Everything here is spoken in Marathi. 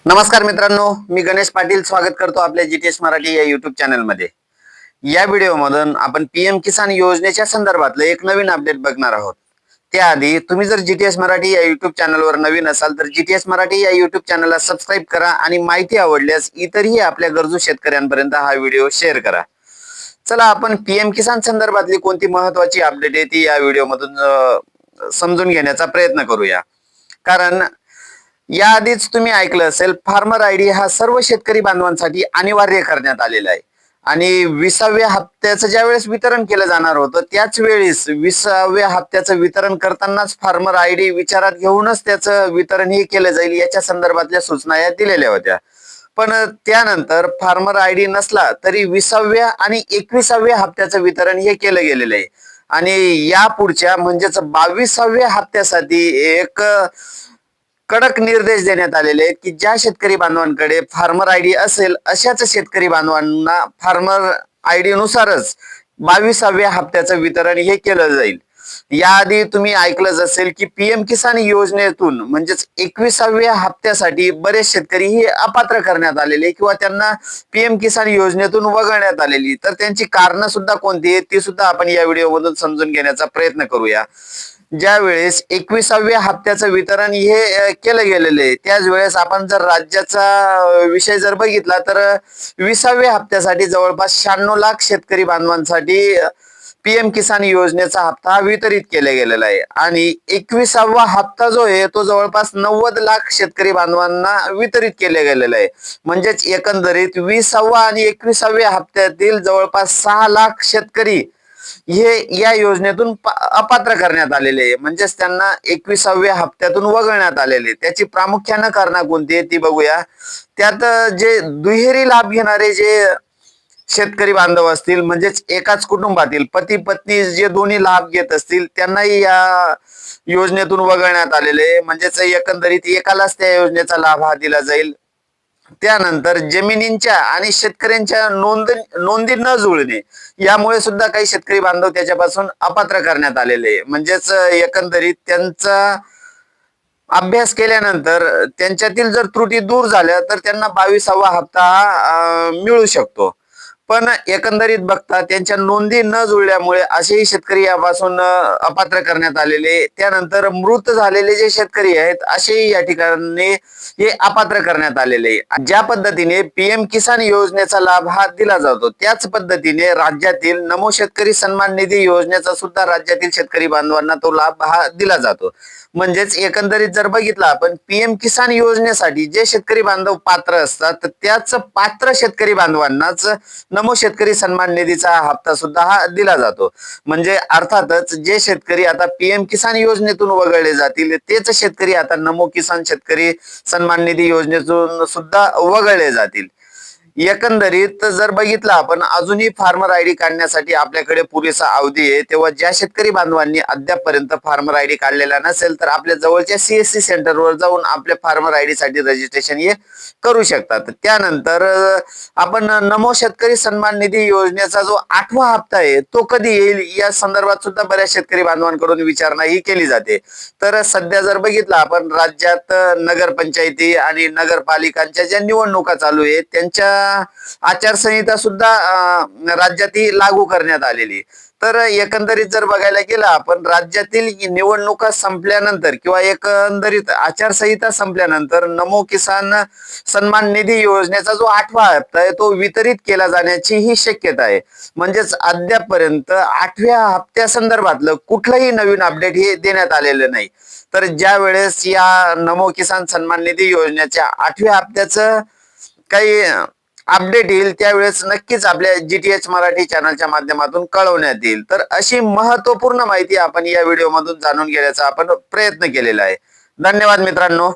नमस्कार मित्रांनो, मी गणेश पाटील स्वागत करतो आपल्या जीटीएस मराठी या युट्यूब चॅनल मध्ये। या व्हिडिओ मधून आपण पीएम किसान योजनेच्या संदर्भातलं एक नवीन अपडेट बघणार आहोत। त्याआधी तुम्ही जर जीटीएस मराठी या युट्यूब चॅनलवर नवीन असाल तर जीटीएस मराठी या युट्यूब चॅनलला सबस्क्राईब करा आणि माहिती आवडल्यास इतरही आपल्या गरजू शेतकऱ्यांपर्यंत हा व्हिडिओ शेअर करा। चला आपण पीएम किसान संदर्भातली कोणती महत्त्वाची अपडेट आहे ती या व्हिडिओ मधून समजून घेण्याचा प्रयत्न करूया। कारण याआधीच तुम्ही ऐकलं असेल, फार्मर आयडी हा सर्व शेतकरी बांधवांसाठी अनिवार्य करण्यात आलेला आहे आणि 20व्या हप्त्याचं ज्यावेळेस वितरण केलं जाणार होतं त्याच वेळेस 20व्या हप्त्याचं वितरण करतानाच फार्मर आयडी विचारात घेऊनच त्याचं वितरण हे केलं जाईल याच्या संदर्भातल्या सूचना या दिलेल्या होत्या। पण त्यानंतर फार्मर आयडी नसला तरी 20व्या आणि 21व्या हप्त्याचं वितरण हे केलं गेलेलं आहे आणि या पुढच्या म्हणजेच 22व्या हप्त्यासाठी एक कडक निर्देश देण्यात आलेले आहेत की ज्या शेतकरी बांधवांकडे फार्मर आयडी असेल अशाच शेतकरी बांधवांना फार्मर आयडी नुसारच 22व्या हप्त्याचं वितरण हे केलं जाईल। याआधी तुम्ही ऐकलंच असेल की पीएम किसान योजनेतून म्हणजेच 21व्या हप्त्यासाठी बरेच शेतकरी हे अपात्र करण्यात आलेले किंवा त्यांना पीएम किसान योजनेतून वगळण्यात आलेली, तर त्यांची कारणं सुद्धा कोणती आहेत ती सुद्धा आपण या व्हिडिओ मधून समजून घेण्याचा प्रयत्न करूया। ज्या वेळेस 21व्या हप्त्याचं वितरण हे केलं गेलेलं आहे त्याच वेळेस आपण जर राज्याचा विषय जर बघितला तर 20व्या हप्त्यासाठी जवळपास 96 लाख शेतकरी बांधवांसाठी पीएम किसान योजनेचा हप्ता वितरित केला गेलेला आहे आणि 21वा हप्ता जो आहे तो जवळपास 90 लाख शेतकरी बांधवांना वितरित केला गेलेला आहे। म्हणजेच एकंदरीत 20वा आणि 21व्या हप्त्यातील जवळपास 6 लाख शेतकरी हे या योजनेतून अपात्र करण्यात आलेले आहे, म्हणजेच त्यांना 21व्या हप्त्यातून वगळण्यात आलेले। त्याची प्रामुख्याने कारणं कोणती ती बघूया। त्यात जे दुहेरी लाभ घेणारे जे शेतकरी बांधव असतील म्हणजेच एकाच कुटुंबातील पती पत्नी जे दोन्ही लाभ घेत असतील त्यांनाही या योजनेतून वगळण्यात आलेले, म्हणजेच एकंदरीत एकालाच त्या योजनेचा लाभ हा दिला जाईल। त्यानंतर जमिनींच्या आणि शेतकऱ्यांच्या नोंदी न जुळणे यामुळे सुद्धा काही शेतकरी बांधव त्याच्यापासून अपात्र करण्यात आलेले, म्हणजेच एकंदरीत त्यांचा अभ्यास केल्यानंतर त्यांच्यातील जर त्रुटी दूर झाल्या तर त्यांना 22वा हप्ता मिळू शकतो। पण एकंदरीत बघता त्यांच्या नोंदी न जुळल्यामुळे असेही शेतकरी यापासून अपात्र करण्यात आलेले। त्यानंतर मृत झालेले जे शेतकरी आहेत असेही या ठिकाणी हे अपात्र करण्यात आलेले। ज्या पद्धतीने पीएम किसान योजनेचा लाभ हा दिला जातो त्याच पद्धतीने राज्यातील नमो शेतकरी सन्मान निधी योजनेचा सुद्धा राज्यातील शेतकरी बांधवांना तो लाभ हा दिला जातो। म्हणजेच एकंदरीत जर बघितलं आपण पीएम किसान योजनेसाठी जे शेतकरी बांधव पात्र असतात तर त्याच पात्र शेतकरी बांधवांनाच नमो शेतकरी सन्मान निधीचा हप्ता सुद्धा हा दिला जातो। म्हणजे अर्थातच जे शेतकरी आता पीएम किसान योजनेतून वगळले जातील तेच शेतकरी आता नमो किसान शेतकरी सन्मान निधी योजनेतून सुद्धा वगळले जातील। एकंदरीत जर बघितलं आपण अजूनही फार्मर आयडी काढण्यासाठी आपल्याकडे पुरेसा अवधी आहे, तेव्हा ज्या शेतकरी बांधवांनी अद्यापपर्यंत फार्मर आयडी काढलेला नसेल तर आपल्या जवळच्या सीएससी सेंटरवर जाऊन आपल्या फार्मर आयडी साठी रजिस्ट्रेशन हे करू शकतात। त्यानंतर आपण नमो शेतकरी सन्मान निधी योजनेचा जो 8वा हप्ता आहे तो कधी येईल या संदर्भात सुद्धा बऱ्याच शेतकरी बांधवांकडून विचारणा ही केली जाते। तर सध्या जर बघितलं आपण राज्यात नगरपंचायती आणि नगरपालिकांच्या ज्या निवडणुका चालू आहेत त्यांच्या आचारसंहिता सुद्धा राज्यात लागू करण्यात आलेली। तर एकंदरीत जर बघायला गेलं आपण राज्यातील निवडणुका संपल्यानंतर किंवा एकंदरीत आचारसंहिता संपल्यानंतर नमो किसान सन्मान निधी योजनेचा जो 8वा हप्ता आहे तो वितरित केला जाण्याची ही शक्यता आहे। म्हणजेच अद्यापपर्यंत 8व्या हप्त्या संदर्भातलं कुठलंही नवीन अपडेट हे देण्यात आलेलं नाही। तर ज्या वेळेस या नमो किसान सन्मान निधी योजनेच्या 8व्या हप्त्याचं काही अपडेट येईल त्यावेळेस नक्कीच आपल्या जीटीएच मराठी चॅनलच्या माध्यमातून कळवण्यात येईल। तर अशी महत्त्वपूर्ण माहिती आपण या व्हिडिओ मधून जाणून घेण्याचा आपण प्रयत्न केलेला आहे। धन्यवाद मित्रांनो।